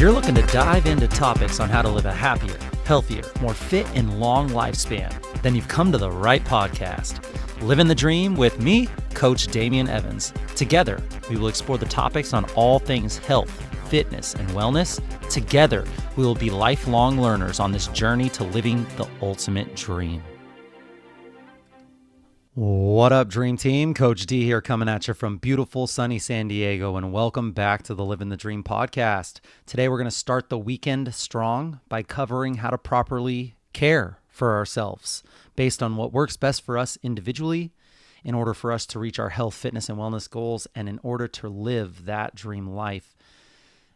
you're looking to dive into topics on how to live a happier, healthier, more fit, and long lifespan, then you've come to the right podcast. Living the Dream with me, Coach Damian Evans. Together, we will explore the topics on all things health, fitness, and wellness. Together, we will be lifelong learners on this journey to living the ultimate dream. What up, Dream Team? Coach D here coming at you from beautiful sunny San Diego, and welcome back to the Living the Dream podcast. Today, we're going to start the weekend strong by covering how to properly care for ourselves based on what works best for us individually in order for us to reach our health, fitness, and wellness goals, and in order to live that dream life.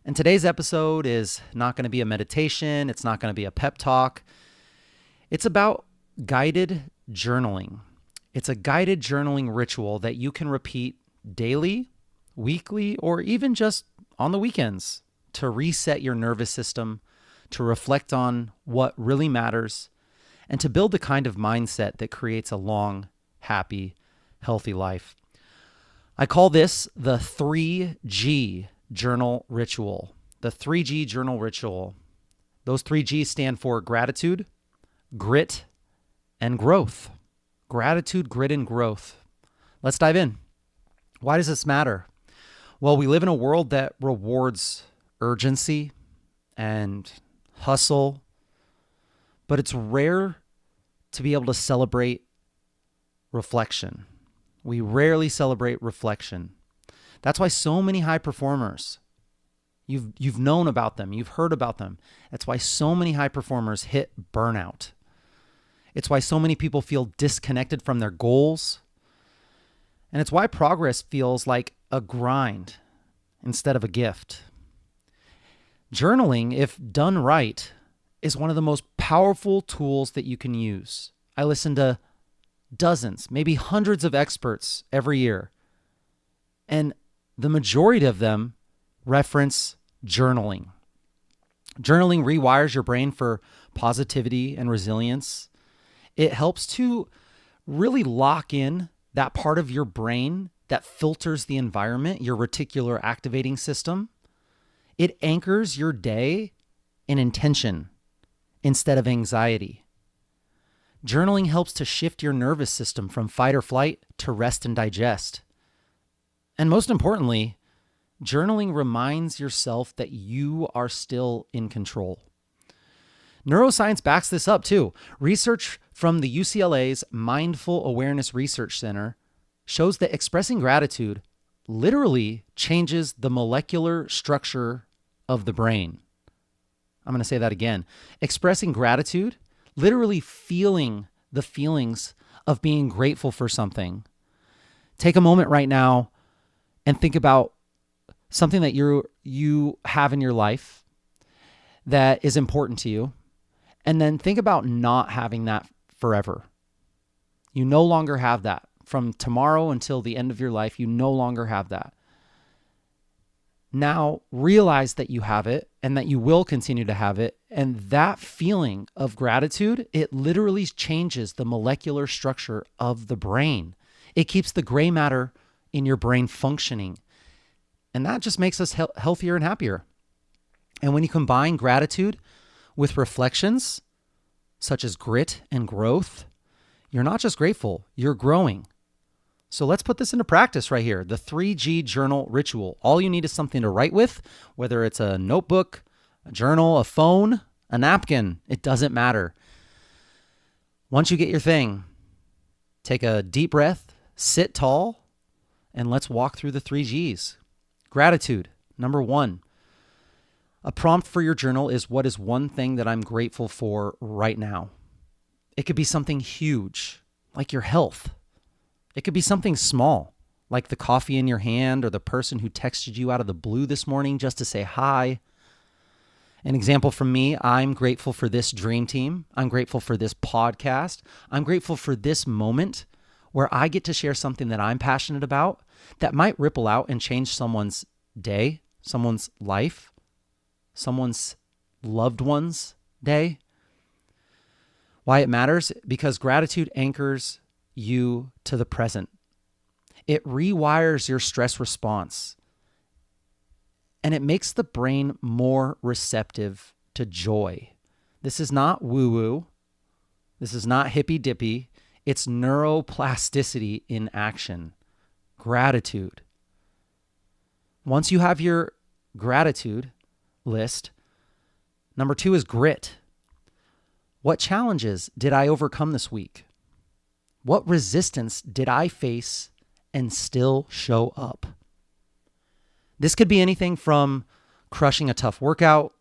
And today's episode is not going to be a meditation. It's not going to be a pep talk. It's about guided journaling. It's a guided journaling ritual that you can repeat daily, weekly, or even just on the weekends to reset your nervous system, to reflect on what really matters, and to build the kind of mindset that creates a long, happy, healthy life. I call this the 3G journal ritual. The 3G journal ritual. Those 3Gs stand for gratitude, grit, and growth. Gratitude, grit, and growth. Let's dive in. Why does this matter? Well, we live in a world that rewards urgency and hustle, but it's rare to be able to celebrate reflection. We rarely celebrate reflection. That's why so many high performers, you've known about them, you've heard about them. That's why so many high performers hit burnout. It's why so many people feel disconnected from their goals. And it's why progress feels like a grind instead of a gift. Journaling, if done right, is one of the most powerful tools that you can use. I listen to dozens, maybe hundreds of experts every year. And the majority of them reference journaling. Journaling rewires your brain for positivity and resilience. It helps to really lock in that part of your brain that filters the environment, your reticular activating system. It anchors your day in intention instead of anxiety. Journaling helps to shift your nervous system from fight or flight to rest and digest. And most importantly, journaling reminds yourself that you are still in control. Neuroscience backs this up too. Research from the UCLA's Mindful Awareness Research Center shows that expressing gratitude literally changes the molecular structure of the brain. I'm going to say that again. Expressing gratitude, literally feeling the feelings of being grateful for something. Take a moment right now and think about something that you have in your life that is important to you. And then think about not having that forever. You no longer have that. From tomorrow until the end of your life, you no longer have that. Now realize that you have it and that you will continue to have it. And that feeling of gratitude, it literally changes the molecular structure of the brain. It keeps the gray matter in your brain functioning. And that just makes us healthier and happier. And when you combine gratitude with reflections such as grit and growth, you're not just grateful, you're growing. So let's put this into practice right here. The 3G journal ritual. All you need is something to write with, whether it's a notebook, a journal, a phone, a napkin. It doesn't matter. Once you get your thing, take a deep breath, sit tall, and let's walk through the 3Gs. Gratitude, number one. A prompt for your journal is, what is one thing that I'm grateful for right now? It could be something huge, like your health. It could be something small, like the coffee in your hand or the person who texted you out of the blue this morning just to say hi. An example from me, I'm grateful for this dream team. I'm grateful for this podcast. I'm grateful for this moment where I get to share something that I'm passionate about that might ripple out and change someone's day, someone's life, someone's loved one's day. Why it matters? Because gratitude anchors you to the present. It rewires your stress response. and it makes the brain more receptive to joy. This is not woo-woo. This is not hippy-dippy. It's neuroplasticity in action. Gratitude. Once you have your gratitude list, number 2 is grit. What challenges did I overcome this week? What resistance did I face and still show up? This could be anything from crushing a tough workout,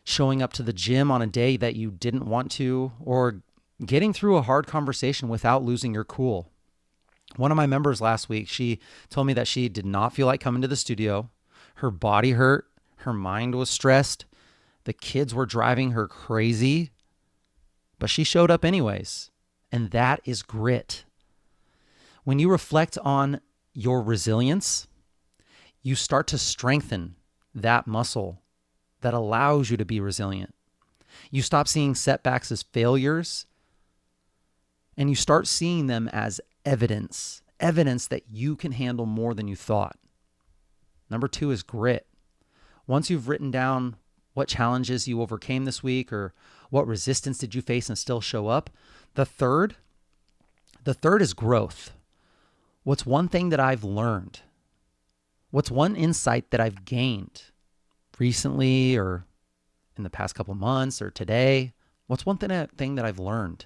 showing up to the gym on a day that you didn't want to, or getting through a hard conversation without losing your cool. One of my members last week, she told me that she did not feel like coming to the studio. Her body hurt. Her mind was stressed. The kids were driving her crazy, but she showed up anyways. And that is grit. When you reflect on your resilience, you start to strengthen that muscle that allows you to be resilient. You stop seeing setbacks as failures, and you start seeing them as evidence that you can handle more than you thought. Number 2 is grit. Once you've written down what challenges you overcame this week or what resistance did you face and still show up, the third is growth. What's one thing that I've learned? What's one insight that I've gained recently or in the past couple months or today? What's one thing that I've learned?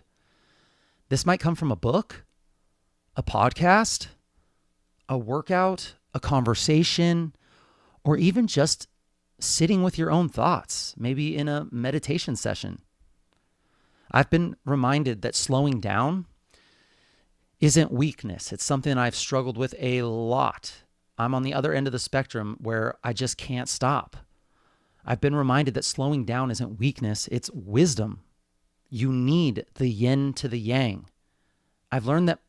This might come from a book, a podcast, a workout, a conversation, or even just sitting with your own thoughts, maybe in a meditation session. I've been reminded that slowing down isn't weakness. It's something I've struggled with a lot. I'm on the other end of the spectrum where I just can't stop. I've been reminded that slowing down isn't weakness, it's wisdom. You need the yin to the yang. I've learned that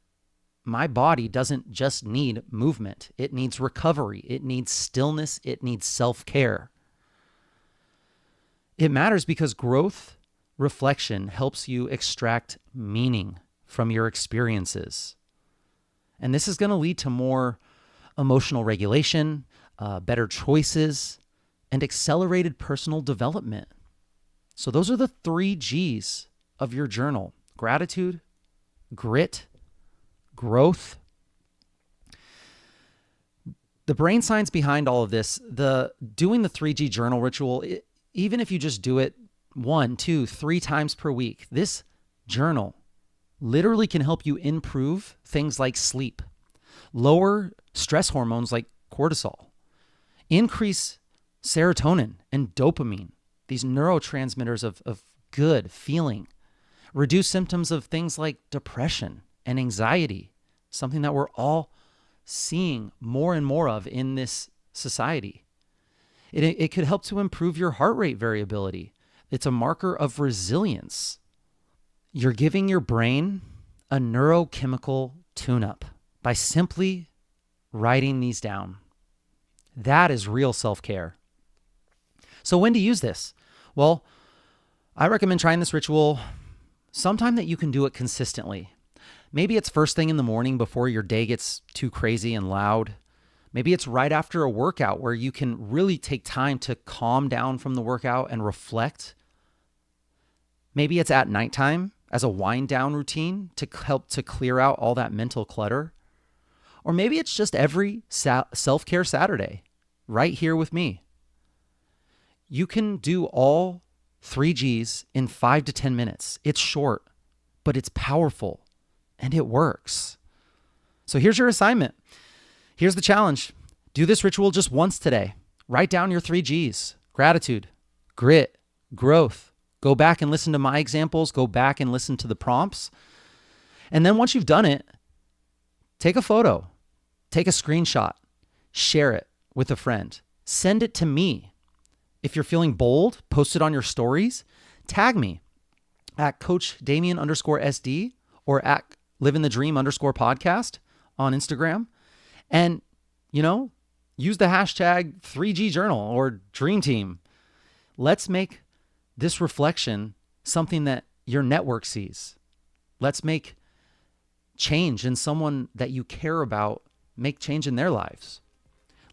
my body doesn't just need movement. It needs recovery. It needs stillness. It needs self-care. It matters because growth reflection helps you extract meaning from your experiences. And this is going to lead to more emotional regulation, better choices, and accelerated personal development. So those are the 3 G's of your journal: gratitude, grit, growth. The brain science behind all of this, doing the 3G journal ritual, even if you just do it 1, 2, 3 times per week, this journal literally can help you improve things like sleep, lower stress hormones like cortisol, increase serotonin and dopamine, these neurotransmitters of good feeling, reduce symptoms of things like depression and anxiety, something that we're all seeing more and more of in this society. It could help to improve your heart rate variability. It's a marker of resilience. You're giving your brain a neurochemical tune-up by simply writing these down. That is real self-care. So when to use this? Well, I recommend trying this ritual sometime that you can do it consistently. Maybe it's first thing in the morning before your day gets too crazy and loud. Maybe it's right after a workout where you can really take time to calm down from the workout and reflect. Maybe it's at nighttime as a wind down routine to help to clear out all that mental clutter. Or maybe it's just every self-care Saturday right here with me. You can do all 3 Gs in 5 to 10 minutes. It's short, but it's powerful and it works. So here's your assignment. Here's the challenge. Do this ritual just once today. Write down your 3 Gs: gratitude, grit, growth. Go back and listen to my examples. Go back and listen to the prompts. And then once you've done it, take a photo, take a screenshot, share it with a friend, send it to me. If you're feeling bold, post it on your stories, tag me at Coach Damien _SD or at Living the Dream _podcast on Instagram. And, use the hashtag 3G Journal or Dream Team. Let's make this reflection something that your network sees. Let's make change in someone that you care about, make change in their lives.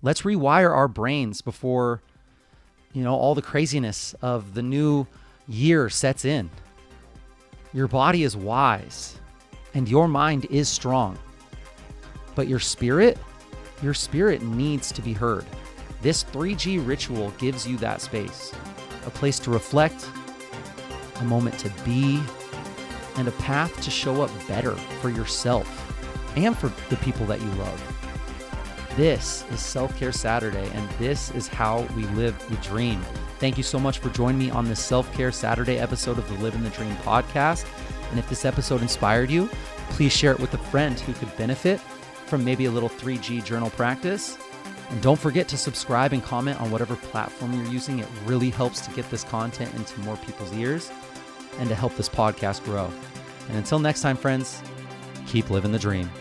Let's rewire our brains before, all the craziness of the new year sets in. Your body is wise and your mind is strong, but your spirit needs to be heard. This 3G ritual gives you that space, a place to reflect, a moment to be, and a path to show up better for yourself and for the people that you love. This is Self-Care Saturday, and this is how we live the dream. Thank you so much for joining me on this Self-Care Saturday episode of the Living the Dream podcast. And if this episode inspired you, please share it with a friend who could benefit from maybe a little 3G journal practice. And don't forget to subscribe and comment on whatever platform you're using. It really helps to get this content into more people's ears and to help this podcast grow. And until next time, friends, keep living the dream.